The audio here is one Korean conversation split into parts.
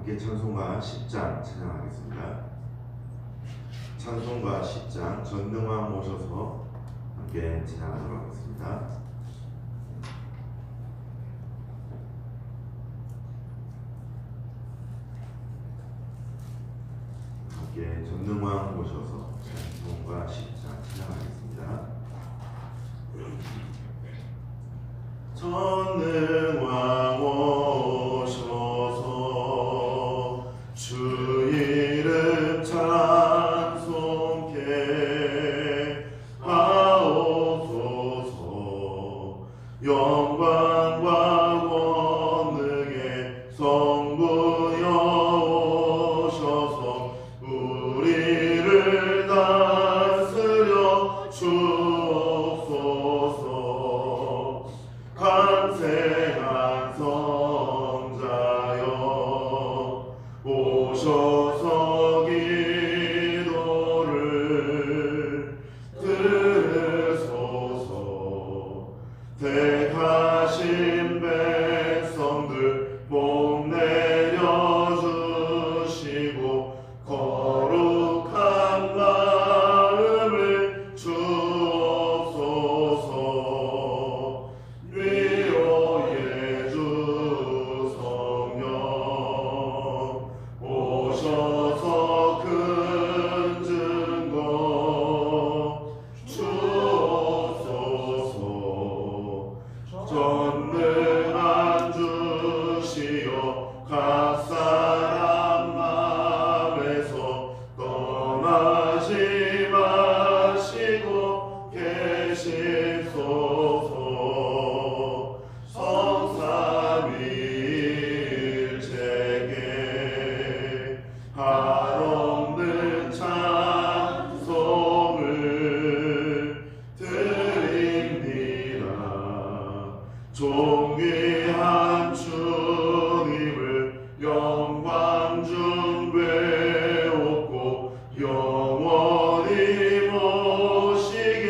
함께 찬송가 10장 찬양하겠습니다. 찬송가 10장 전능왕 오셔서 함께 찬양하도록 하겠습니다. 함께 전능왕 오셔서 찬송가 10장 찬양하겠습니다. 전능왕 오셔서 주 이름 찬송케 하옵소서. 영광과 권능의 성부여 오셔서 우리를 다스려 주옵소서. 간생한 성자여 오셔서 기도를 들으소서. 택하신 백성들 복 내려주시고 거룩한 마음을 주옵소서. 위로의 주 성령 오셔서 큰 증거 주옵소서. 전능한 주시여 각 사람 마음에서 떠나지 마시고 계십소서. 성삼위일체계 한없는 찬송을 드립니다. 존귀한 주님을 영광 중 배웠고 영원히 모시게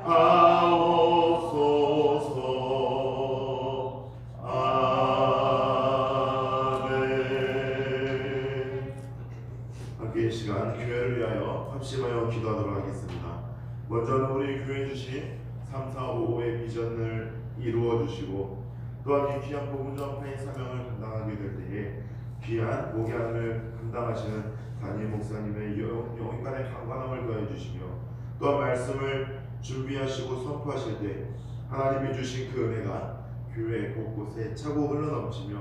하옵소서. 아멘. 함께 이 시간 교회를 위하여 합심하여 기도하도록 하겠습니다. 먼저는 우리 교회 주신 3, 4, 5의 비전을 이루어 주시고 또한 이 귀한 복음 전파의 사명을 감당하게 될 때에 귀한 목양을 감당하시는 담임 목사님의 영육간의 강관함을 더해 주시며 또한 말씀을 준비하시고 선포하실 때 하나님이 주신 그 은혜가 교회 곳곳에 차고 흘러넘치며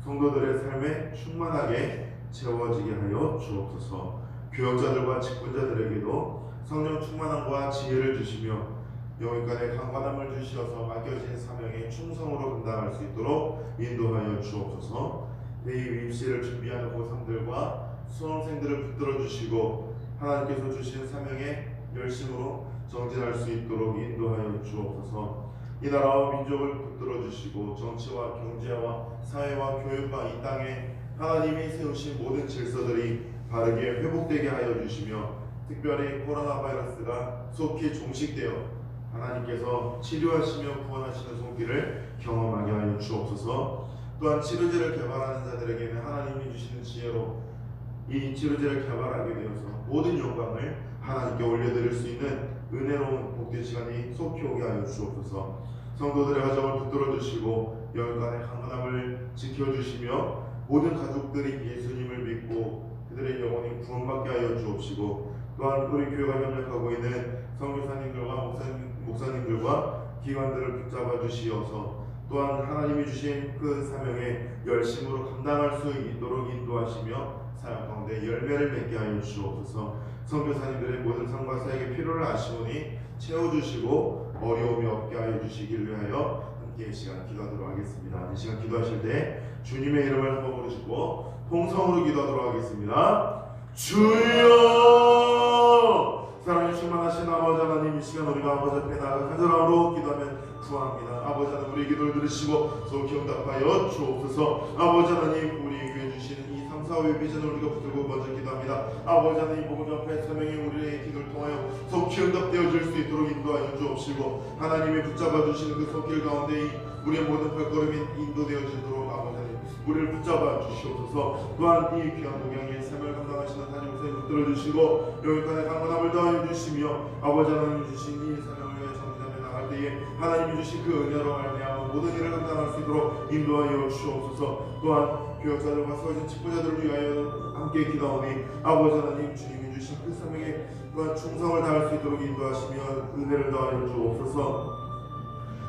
성도들의 삶에 충만하게 채워지게 하여 주옵소서. 교역자들과 직분자들에게도 성령 충만함과 지혜를 주시며 영육간의 강관함을 주시어서 맡겨진 사명에 충성으로 감당할 수 있도록 인도하여 주옵소서. 내일 입시를 준비하는 고3들과 수험생들을 붙들어 주시고 하나님께서 주신 사명에 열심으로 정진할 수 있도록 인도하여 주옵소서. 이 나라와 민족을 붙들어 주시고 정치와 경제와 사회와 교육과 이 땅에 하나님이 세우신 모든 질서들이 바르게 회복되게 하여 주시며 특별히 코로나 바이러스가 속히 종식되어 하나님께서 치료하시며 구원하시는 손길을 경험하게 하여 주옵소서. 또한 치료제를 개발하는 자들에게는 하나님이 주시는 지혜로 이 치료제를 개발하게 되어서 모든 영광을 하나님께 올려드릴 수 있는 은혜로운 복된 시간이 속히 오게 하여 주옵소서. 성도들의 가정을 붙들어 주시고 영육간의 강건함을 지켜주시며 모든 가족들이 예수님을 믿고 그들의 영혼이 구원받게 하여 주옵시고 또한 우리 교회가 협력하고 있는 선교사님들과 목사님들과 기관들을 붙잡아 주시어서 또한 하나님이 주신 그 사명에 열심으로 감당할 수 있도록 인도하시며 사역 가운데 열매를 맺게 하여 주옵소서. 선교사님들의 모든 삶과 사역의 필요를 아시오니 채워주시고 어려움이 없게 하여 주시길 위하여 함께 이 시간 기도하도록 하겠습니다. 이 시간 기도하실 때 주님의 이름을 한번 부르시고 통성으로 기도하도록 하겠습니다. 주여! 사랑에 충만하신 아버지 하나님, 이 시간 우리가 아버지 앞에 나아가 간절함으로 기도하면 구합니다. 아버지 하나님, 우리 기도를 들으시고 속히 응답하여 주옵소서. 아버지 하나님, 우리 교회 주시는 이 3, 4, 5의 비전을 우리가 붙들고 먼저 기도합니다. 아버지 하나님, 복음 전파의 사명이 우리의 기도를 통하여 속히 응답되어질 수 있도록 인도하여 주옵시고 하나님이 붙잡아 주시는 그 손길 가운데 우리의 모든 발걸음이 인도되어지도록 아버지 하나님 우리를 붙잡아 주시옵소서. 또한 이 귀한 목양의 삶을 감당하시는 하나님 목사님 붙들어 주시고 여기까지 강건함을 더하여 주시며 아버지 하나님 주신 이 사명을 위해 정진하며 나갈 때에 하나님이 주신 그 은혜로 말미암아 모든 일을 감당할 수 있도록 인도하여 주옵소서. 또한 교역자들과 서진 직분자들을 위하여 함께 기도하오니 아버지 하나님 주님이 주신 그 사명에 또한 충성을 다할 수 있도록 인도하시며 은혜를 더하여 주옵소서.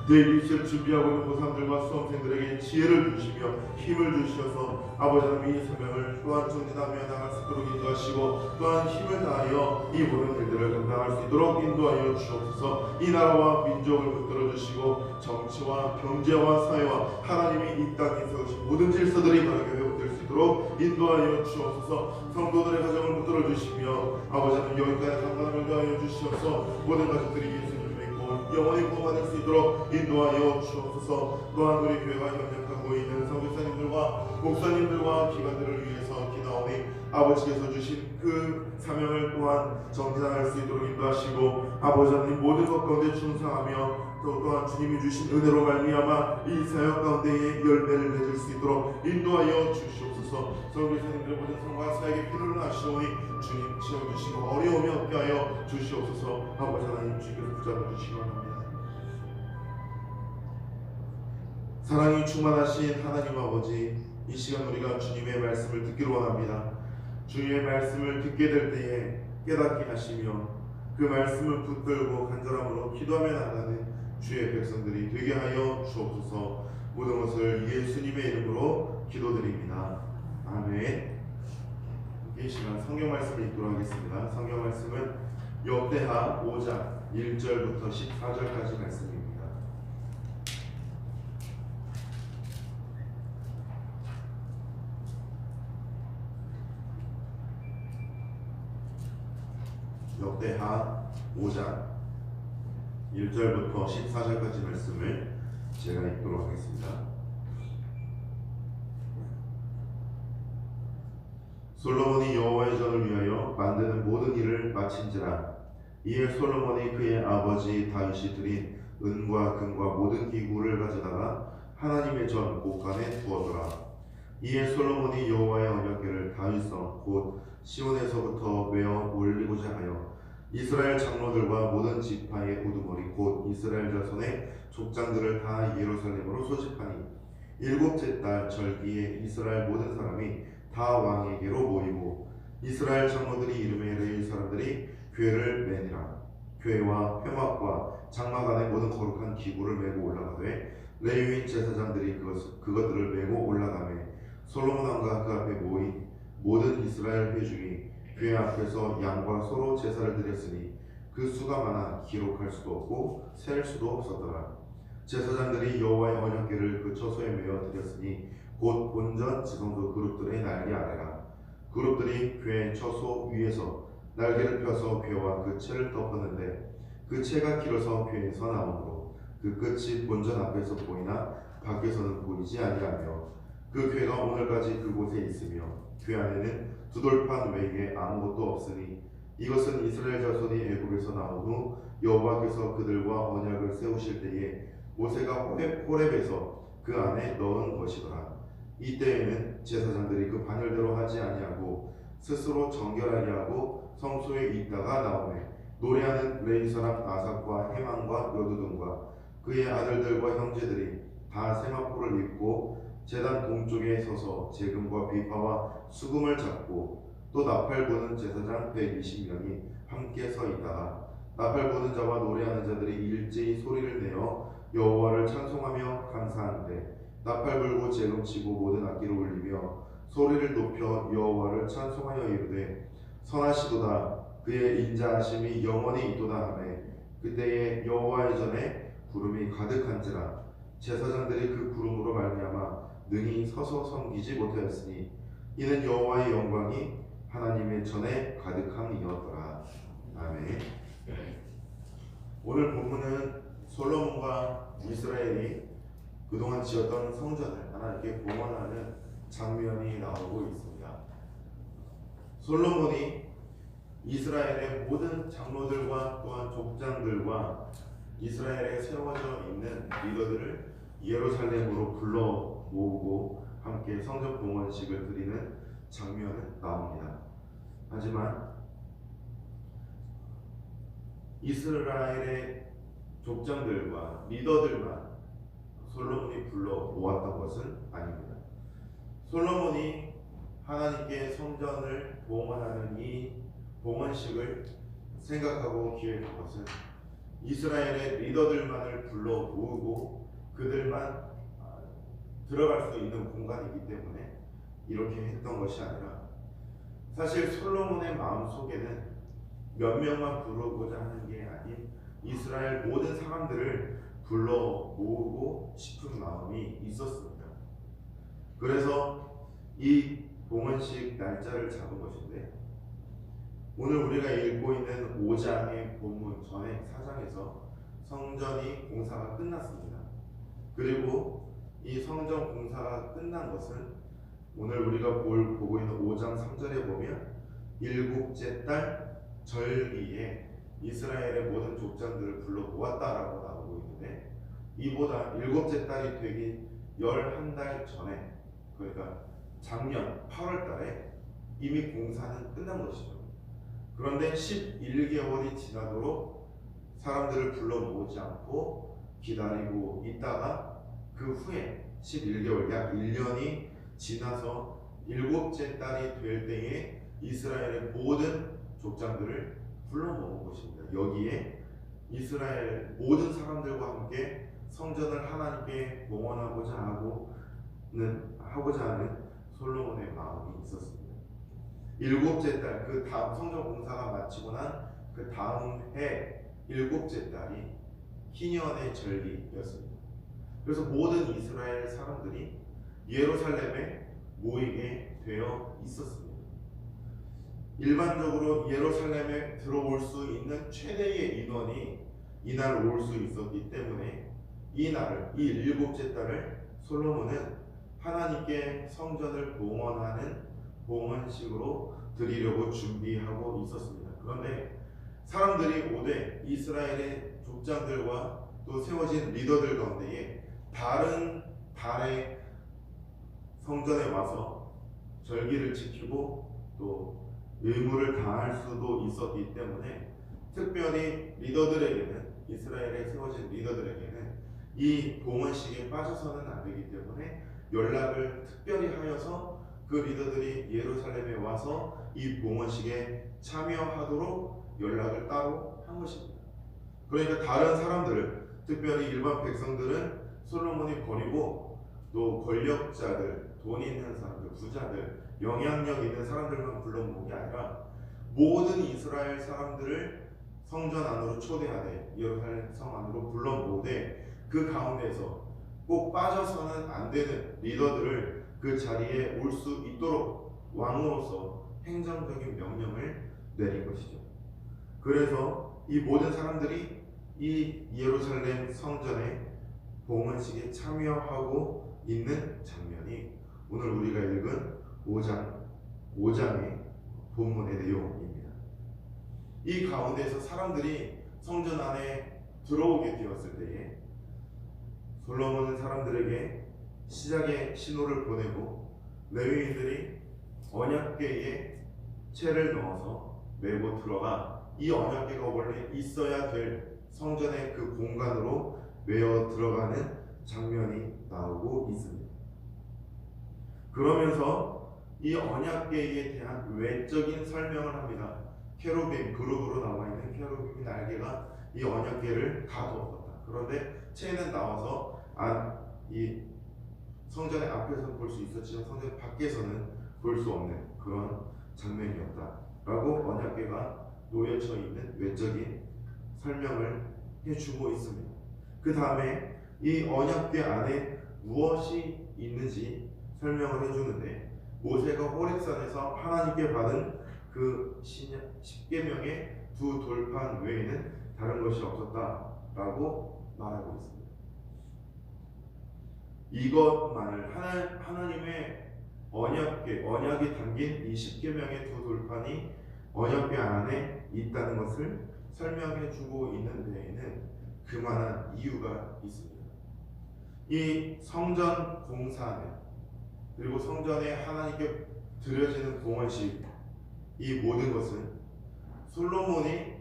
대입시를 준비하고 있는 고3들과 수험생들에게 지혜를 주시며 힘을 주셔서 아버지 하나님 이 사명을 또한 정진하며 나갈 수 있도록 인도하시고 또한 힘을 다하여 이 모든 일들을 감당할 수 있도록 인도하여 주옵소서. 이 나라와 민족을 붙들어 주시고 정치와 경제와 사회와 하나님이 이 땅에 세우신 모든 질서들이 바르게 회복될 수 있도록 인도하여 주옵소서. 성도들의 가정을 붙들어 주시며 아버지 하나님 여기까지 강건함을 더하여 주시옵소서. 모든 가족들이 예수님을 믿고 영원히 구원받을 수 있도록 인도하여 주옵소서. 또한 우리 교회가 협력하고 있는 선교사님들과 목사님들과 기관들을 위해서 기도하오니 아버지께서 주신 그 사명을 또한 정진할 수 있도록 인도하시고 아버지 하나님 모든 것 가운데 충성하며 또한 주님이 주신 은혜로 말미암아 이 사역 가운데에 열매를 맺을 수 있도록 인도하여 주시옵소서. 선교사님들의 모든 성과 사역에 필요를 하시오니 주님 채워주시고 어려움이 없게 하여 주시옵소서. 아버지 하나님 주께서 붙잡아 주시기 바랍니다. 사랑이 충만하신 하나님 아버지, 이 시간 우리가 주님의 말씀을 듣기로 원합니다. 주님의 말씀을 듣게 될 때에 깨닫게 하시며 그 말씀을 붙들고 간절함으로 기도하며 나가는 주의 백성들이 되게 하여 주옵소서. 모든 것을 예수님의 이름으로 기도드립니다. 아멘. 이 시간 성경 말씀을 읽도록 하겠습니다. 성경 말씀은 역대하 5장 1절부터 14절까지 말씀입니다. 역대하 5장 1절부터 14절까지 말씀을 제가 읽도록 하겠습니다. 솔로몬이 여호와의 전을 위하여 만드는 모든 일을 마친지라. 이에 솔로몬이 그의 아버지 다윗이 드린 은과 금과 모든 기구를 가져다가 하나님의 전 곳간에 두었더라. 이에 솔로몬이 여호와의 언약궤를 다윗성 곧 시온에서부터 메어 올리고자 하여 이스라엘 장로들과 모든 지파의 우두머리 곧 이스라엘 자손의 족장들을 다 예루살렘으로 소집하니 일곱째 달 절기에 이스라엘 모든 사람이 다 왕에게로 모이고 이스라엘 장로들이 이름에 레위 사람들이 궤를 매니라. 궤와 회막과 장막 안에 모든 거룩한 기구를 메고 올라가되 레위인 제사장들이 그것들을 메고 올라가매 솔로몬 왕과 그 앞에 모인 모든 이스라엘 회중이 궤 앞에서 양과 소로 제사를 드렸으니 그 수가 많아 기록할 수도 없고 셀 수도 없었더라. 제사장들이 여호와의 언약궤를 그 처소에 메어 드렸으니 곧 본전 지성소 그룹들의 날개 아래라. 그룹들이 궤 처소 위에서 날개를 펴서 궤와 그 채를 덮었는데 그 채가 길어서 궤에서 나오므로 그 끝이 본전 앞에서 보이나 밖에서는 보이지 아니하며 그 궤가 오늘까지 그곳에 있으며 궤 안에는 두 돌판 외에 아무것도 없으니 이것은 이스라엘 자손이 애굽에서 나온 후 여호와께서 그들과 언약을 세우실 때에 모세가 호렙에서 그 안에 넣은 것이더라. 이때에는 제사장들이 그 반열대로 하지 아니하고 스스로 정결하게 하고 성소에 있다가 나오매 노래하는 레위 사람 아삭과 헤만과 여두둔과 그의 아들들과 형제들이 다 세마포를 입고 제단 동쪽에 서서 재금과 비파와 수금을 잡고 또 나팔 부는 제사장 120명이 함께 서 있다가 나팔 부는 자와 노래하는 자들이 일제히 소리를 내어 여호와를 찬송하며 감사하는데 나팔 불고 재금치고 모든 악기를 울리며 소리를 높여 여호와를 찬송하여 이르되 선하시도다 그의 인자하심이 영원히 있도다 하매 그때에 여호와의 전에 구름이 가득한지라. 제사장들이 그 구름으로 말미암아 능히 서서 섬기지 못하였으니 이는 여호와의 영광이 하나님의 전에 가득함이었더라. 아멘. 오늘 본문은 솔로몬과 이스라엘이 그동안 지었던 성전을 하나님께 봉헌하는 장면이 나오고 있습니다. 솔로몬이 이스라엘의 모든 장로들과 또한 족장들과 이스라엘에 세워져 있는 리더들을 예루살렘으로 불러 모으고 함께 성전 봉헌식을 드리는 장면은 나옵니다. 하지만 이스라엘의 족장들과 리더들만 솔로몬이 불러 모았던 것은 아닙니다. 솔로몬이 하나님께 성전을 봉헌하는 이 봉헌식을 생각하고 기획한 것은 이스라엘의 리더들만을 불러 모으고 그들만 들어갈 수 있는 공간이기 때문에 이렇게 했던 것이 아니라, 사실 솔로몬의 마음속에는 몇 명만 부르고자 하는 게 아닌 이스라엘 모든 사람들을 불러 모으고 싶은 마음이 있었습니다. 그래서 이 봉헌식 날짜를 잡은 것인데, 오늘 우리가 읽고 있는 5장의 본문 전에 4장에서 성전이 공사가 끝났습니다. 그리고 이 성전 공사가 끝난 것은 오늘 우리가 보고 있는 5장 3절에 보면 일곱째 달 절기에 이스라엘의 모든 족장들을 불러 모았다라고 나오고 있는데, 이보다 일곱째 달이 되기 11달 전에, 그러니까 작년 8월 달에 이미 공사는 끝난 것이죠. 그런데 11개월이 지나도록 사람들을 불러 모으지 않고 기다리고 있다가 그 후에 11개월, 약 1년이 지나서 일곱째 달이 될 때에 이스라엘의 모든 족장들을 불러 모은 것입니다. 여기에 이스라엘 모든 사람들과 함께 성전을 하나님께 봉헌하고자 하는 솔로몬의 마음이 있었습니다. 일곱째 달, 그 다음 성전 공사가 마치고 난 그 다음 해 일곱째 달이 희년의 절기였습니다. 그래서 모든 이스라엘 사람들이 예루살렘에 모이게 되어 있었습니다. 일반적으로 예루살렘에 들어올 수 있는 최대의 인원이 이날 올 수 있었기 때문에 이 일곱째 달을 솔로몬은 하나님께 성전을 봉헌하는 봉헌식으로 드리려고 준비하고 있었습니다. 그런데 사람들이 오되 이스라엘의 족장들과 또 세워진 리더들 가운데에 다른 달의 성전에 와서 절기를 지키고 또 의무를 다할 수도 있었기 때문에, 특별히 리더들에게는, 이스라엘에 세워진 리더들에게는 이 봉헌식에 빠져서는 안 되기 때문에 연락을 특별히 하여서 그 리더들이 예루살렘에 와서 이 봉헌식에 참여하도록 연락을 따로 한 것입니다. 그러니까 다른 사람들, 특별히 일반 백성들은 솔로몬이 버리고 또 권력자들, 돈 있는 사람들, 부자들, 영향력 있는 사람들만 불러 모은 게 아니라 모든 이스라엘 사람들을 성전 안으로 초대하되 예루살렘 성 안으로 불러 모으되 그 가운데서 꼭 빠져서는 안 되는 리더들을 그 자리에 올 수 있도록 왕으로서 행정적인 명령을 내린 것이죠. 그래서 이 모든 사람들이 이 예루살렘 성전의 봉헌식에 참여하고 있는 장면이 오늘 우리가 읽은 5장의 본문의 내용입니다. 이 가운데서 사람들이 성전 안에 들어오게 되었을 때에 솔로몬은 사람들에게 시작의 신호를 보내고 레위인들이 언약궤에 채를 넣어서 메고 들어가 이 언약궤가 원래 있어야 될 성전의 그 공간으로 메어 들어가는 장면이 나오고 있습니다. 그러면서 이 언약궤에 대한 외적인 설명을 합니다. 케루빔, 그룹으로 나와 있는 케루빔 날개가 이 언약궤를 가두었다. 그런데 채는 나와서 이 성전의 앞에서는 볼 수 있었지만 성전 밖에서는 볼 수 없는 그런 장면이었다라고 언약궤가 놓여져 있는 외적인 설명을 해주고 있습니다. 그 다음에 이 언약궤 안에 무엇이 있는지 설명을 해주는데, 모세가 호렙산에서 하나님께 받은 그 10계명의 두 돌판 외에는 다른 것이 없었다라고 말하고 있습니다. 이것만을 하나님의 언약이 담긴 이 10계명의 두 돌판이 언약궤 안에 있다는 것을 설명해 주고 있는 데에는 그만한 이유가 있습니다. 이 성전 공사는 그리고 성전에 하나님께 드려지는 봉헌식, 이 모든 것은 솔로몬이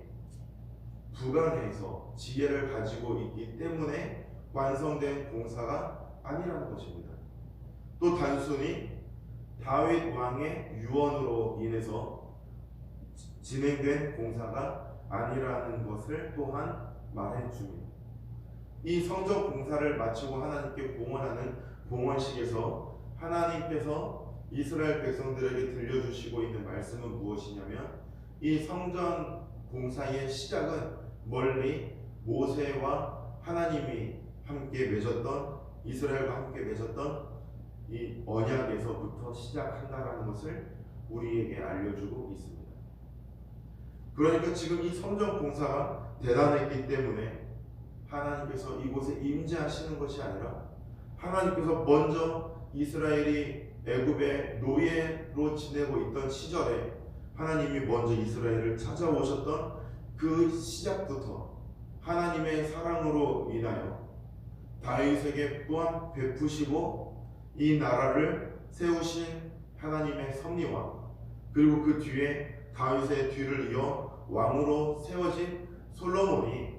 부간해서 지혜를 가지고 있기 때문에 완성된 공사가 아니라는 것입니다. 또 단순히 다윗 왕의 유언으로 인해서 진행된 공사가 아니라는 것을 또한 말해 줍니다. 이 성전 공사를 마치고 하나님께 봉헌하는 봉헌식에서 하나님께서 이스라엘 백성들에게 들려주시고 있는 말씀은 무엇이냐면, 이 성전 공사의 시작은 멀리 모세와 하나님이 함께 맺었던, 이스라엘과 함께 맺었던 이 언약에서부터 시작한다라는 것을 우리에게 알려주고 있습니다. 그러니까 지금 이 성전 공사가 대단했기 때문에 하나님께서 이곳에 임재하시는 것이 아니라, 하나님께서 먼저 이스라엘이 애굽의 노예로 지내고 있던 시절에 하나님이 먼저 이스라엘을 찾아오셨던 그 시작부터 하나님의 사랑으로 인하여 다윗에게 또한 베푸시고 이 나라를 세우신 하나님의 섭리와, 그리고 그 뒤에 다윗의 뒤를 이어 왕으로 세워진 솔로몬이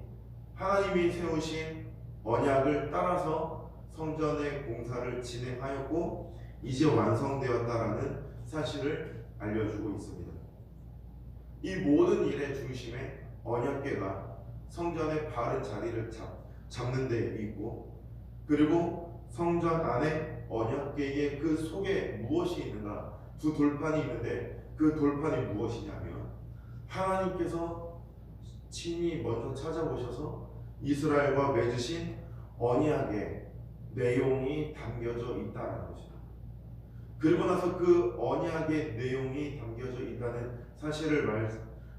하나님이 세우신 언약을 따라서 성전의 공사를 진행하였고 이제 완성되었다라는 사실을 알려주고 있습니다. 이 모든 일의 중심에 언약궤가 성전의 바른 자리를 잡는 데 있고, 그리고 성전 안에 언약궤의 그 속에 무엇이 있는가, 두 돌판이 있는데 그 돌판이 무엇이냐면 하나님께서 친히 먼저 찾아오셔서 이스라엘과 맺으신 언약의 내용이 담겨져 있다는 것이다. 그리고 나서 그 언약의 내용이 담겨져 있다는 사실을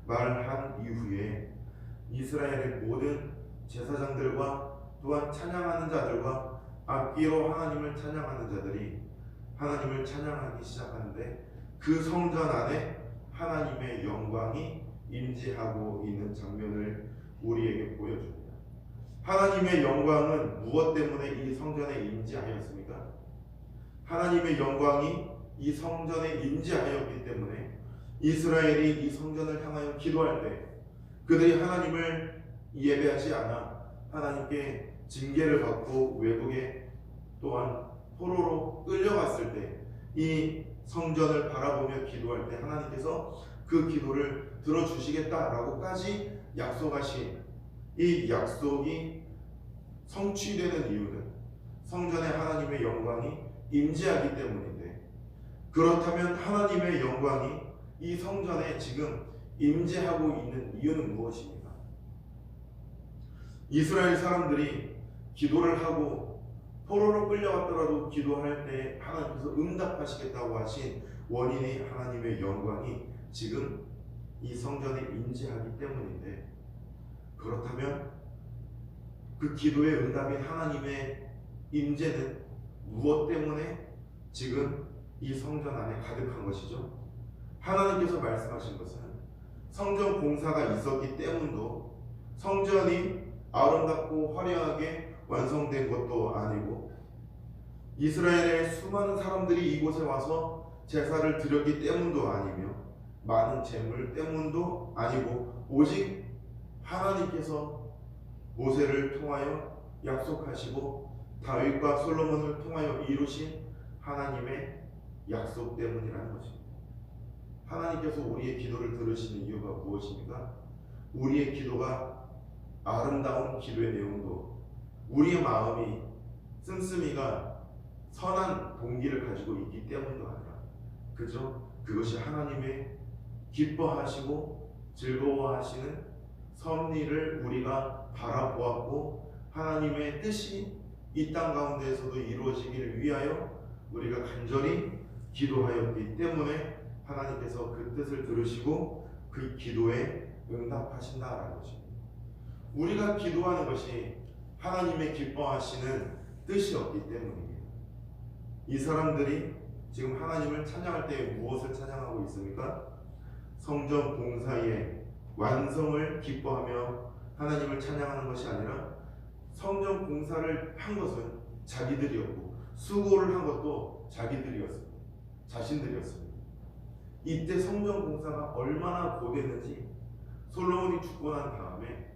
말한 이후에 이스라엘의 모든 제사장들과 또한 찬양하는 자들과 악기로 하나님을 찬양하는 자들이 하나님을 찬양하기 시작하는데, 그 성전 안에 하나님의 영광이 임재하고 있는 장면을 우리에게 보여줍니다. 하나님의 영광은 무엇 때문에 이 성전에 임재하였습니까? 하나님의 영광이 이 성전에 임재하였기 때문에 이스라엘이 이 성전을 향하여 기도할 때 그들이 하나님을 예배하지 않아 하나님께 징계를 받고 외국에 또한 포로로 끌려갔을 때 이 성전을 바라보며 기도할 때 하나님께서 그 기도를 들어주시겠다라고까지 약속하신 이 약속이 성취되는 이유는 성전에 하나님의 영광이 임재하기 때문인데, 그렇다면 하나님의 영광이 이 성전에 지금 임재하고 있는 이유는 무엇입니까? 이스라엘 사람들이 기도를 하고 포로로 끌려왔더라도 기도할 때 하나님께서 응답하시겠다고 하신 원인이 하나님의 영광이 지금 이 성전에 임재하기 때문인데, 그렇다면 그 기도의 응답인 하나님의 임재는 무엇 때문에 지금 이 성전 안에 가득한 것이죠? 하나님께서 말씀하신 것은 성전 공사가 있었기 때문도, 성전이 아름답고 화려하게 완성된 것도 아니고, 이스라엘의 수많은 사람들이 이곳에 와서 제사를 드렸기 때문도 아니며, 많은 재물 때문도 아니고, 오직 하나님께서 모세를 통하여 약속하시고 다윗과 솔로몬을 통하여 이루신 하나님의 약속 때문이라는 것입니다. 하나님께서 우리의 기도를 들으시는 이유가 무엇입니까? 우리의 기도가 아름다운 기도의 내용도, 우리의 마음이 씀씀이가 선한 동기를 가지고 있기 때문도 아니라, 그죠? 그것이 하나님의 기뻐하시고 즐거워하시는 섭리를 우리가 바라보았고, 하나님의 뜻이 이 땅 가운데에서도 이루어지기를 위하여 우리가 간절히 기도하였기 때문에 하나님께서 그 뜻을 들으시고 그 기도에 응답하신다라는 것입니다. 우리가 기도하는 것이 하나님의 기뻐하시는 뜻이었기 때문입니다. 이 사람들이 지금 하나님을 찬양할 때 무엇을 찬양하고 있습니까? 성전 봉사의 완성을 기뻐하며 하나님을 찬양하는 것이 아니라 성전 공사를 한 것은 자기들이었고 수고를 한 것도 자기들이었습니다. 자신들이었습니다. 이때 성전 공사가 얼마나 고됐는지 솔로몬이 죽고 난 다음에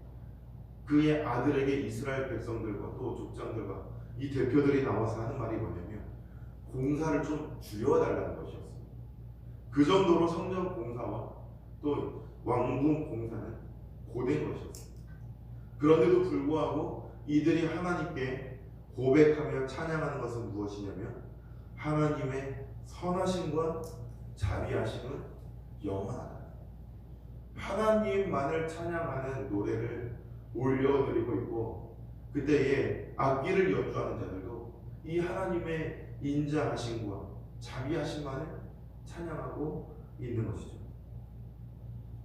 그의 아들에게 이스라엘 백성들과 또 족장들과 이 대표들이 나와서 하는 말이 뭐냐면 공사를 좀 줄여달라는 것이었습니다. 그 정도로 성전 공사와 또 왕궁 공사는 고된 것이었습니다. 그런데도 불구하고 이들이 하나님께 고백하며 찬양하는 것은 무엇이냐면 하나님의 선하심과 자비하심은 영원하다. 하나님만을 찬양하는 노래를 올려드리고 있고 그때에 악기를 연주하는 자들도 이 하나님의 인자하심과 자비하심만을 찬양하고 있는 것이죠.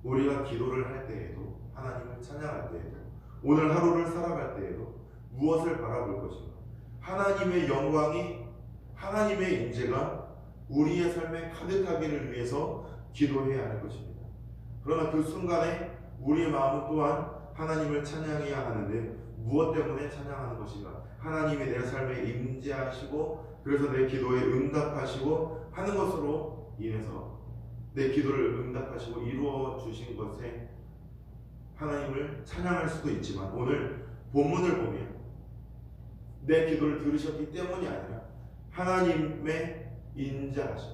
우리가 기도를 할 때에도 하나님을 찬양할 때에도 오늘 하루를 살아갈 때에도 무엇을 바라볼 것인가? 하나님의 영광이 하나님의 인재가 우리의 삶에 가득하기를 위해서 기도해야 할 것입니다. 그러나 그 순간에 우리의 마음은 또한 하나님을 찬양해야 하는데 무엇 때문에 찬양하는 것인가? 하나님이 내 삶에 임재하시고 그래서 내 기도에 응답하시고 하는 것으로 인해서 내 기도를 응답하시고 이루어 주신 것에 하나님을 찬양할 수도 있지만 오늘 본문을 보면 내 기도를 들으셨기 때문이 아니라 하나님의 인자하심,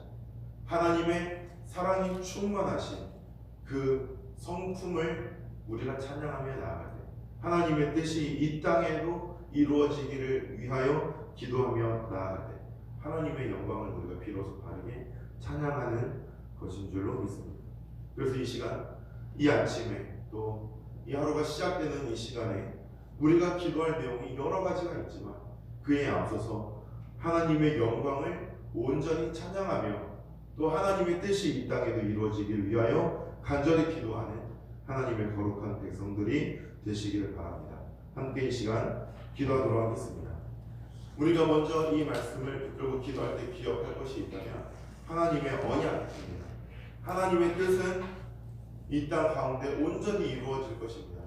하나님의 사랑이 충만하신 그 성품을 우리가 찬양하며 나아갈 때 하나님의 뜻이 이 땅에도 이루어지기를 위하여 기도하며 나아갈 때 하나님의 영광을 우리가 비로소 바르게 찬양하는 것인 줄로 믿습니다. 그래서 이 시간, 이 아침에 또 이 하루가 시작되는 이 시간에 우리가 기도할 내용이 여러 가지가 있지만 그에 앞서서 하나님의 영광을 온전히 찬양하며 또 하나님의 뜻이 이 땅에도 이루어지길 위하여 간절히 기도하는 하나님의 거룩한 백성들이 되시기를 바랍니다. 함께 이 시간 기도하도록 하겠습니다. 우리가 먼저 이 말씀을 붙들고 기도할 때 기억할 것이 있다면 하나님의 언약입니다. 하나님의 뜻은 이 땅 가운데 온전히 이루어질 것입니다.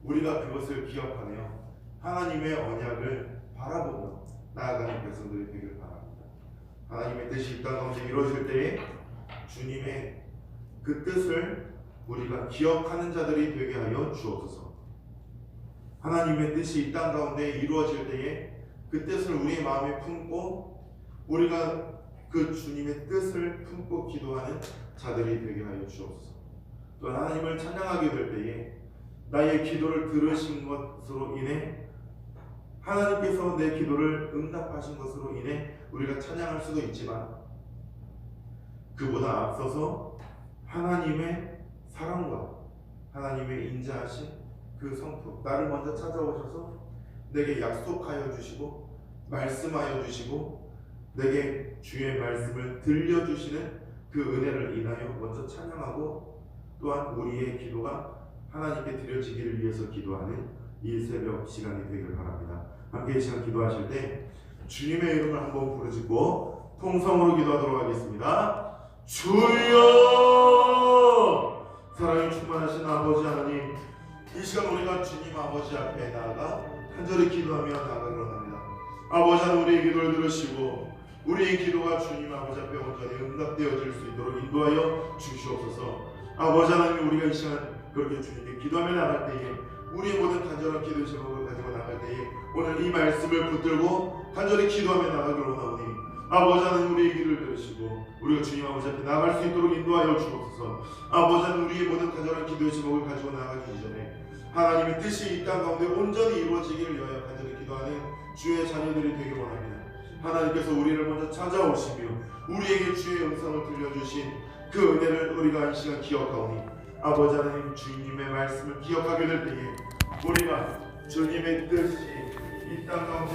우리가 그것을 기억하며 하나님의 언약을 바라보며 나아가는 백성들이 되길 바랍니다. 하나님의 뜻이 이 땅 가운데 이루어질 때에 주님의 그 뜻을 우리가 기억하는 자들이 되게 하여 주옵소서. 하나님의 뜻이 이 땅 가운데 이루어질 때에 그 뜻을 우리의 마음에 품고 우리가 그 주님의 뜻을 품고 기도하는 자들이 되게 하여 주옵소서. 또 하나님을 찬양하게 될 때에 나의 기도를 들으신 것으로 인해 하나님께서 내 기도를 응답하신 것으로 인해 우리가 찬양할 수도 있지만 그보다 앞서서 하나님의 사랑과 하나님의 인자하신 그 성품, 나를 먼저 찾아오셔서 내게 약속하여 주시고 말씀하여 주시고 내게 주의 말씀을 들려주시는 그 은혜를 인하여 먼저 찬양하고 또한 우리의 기도가 하나님께 드려지기를 위해서 기도하는 이 새벽 시간이 되길 바랍니다. 함께 이 시간 기도하실 때 주님의 이름을 한번 부르짖고 통성으로 기도하도록 하겠습니다. 주여! 사랑이 충만하신 아버지 하나님, 이 시간 우리가 주님 아버지 앞에 나아가 간절히 기도하며 나아가기를 원합니다. 아버지 하나님, 우리의 기도를 들으시고 우리의 기도가 주님 아버지 앞에 온전히 응답되어질 수 있도록 인도하여 주시옵소서. 아버지 하나님, 우리가 이 시간 그렇게 주님께 기도하며 나갈 때에 우리의 모든 간절한 기도 제목을 가지고 나갈 때에 오늘 이 말씀을 붙들고 간절히 기도하며 나가기를 원하오니 아버지 하나님, 우리의 기도를 들으시고 우리가 주님 아버지 앞에 나갈 수 있도록 인도하여 주옵소서. 아버지 하나님, 우리의 모든 간절한 기도의 제목을 가지고 나아가기 전에 하나님의 뜻이 이 땅 가운데 온전히 이루어지기를 위하여 간절히 기도하는 주의 자녀들이 되길 원합니다. 하나님께서 우리를 먼저 찾아오시며 우리에게 주의 음성을 들려주신 그 은혜를 우리가 이 시간 기억하오니 아버지 하나님, 주님의 말씀을 기억하게 될 때에 우리가 주님의 뜻이 이 땅 가운데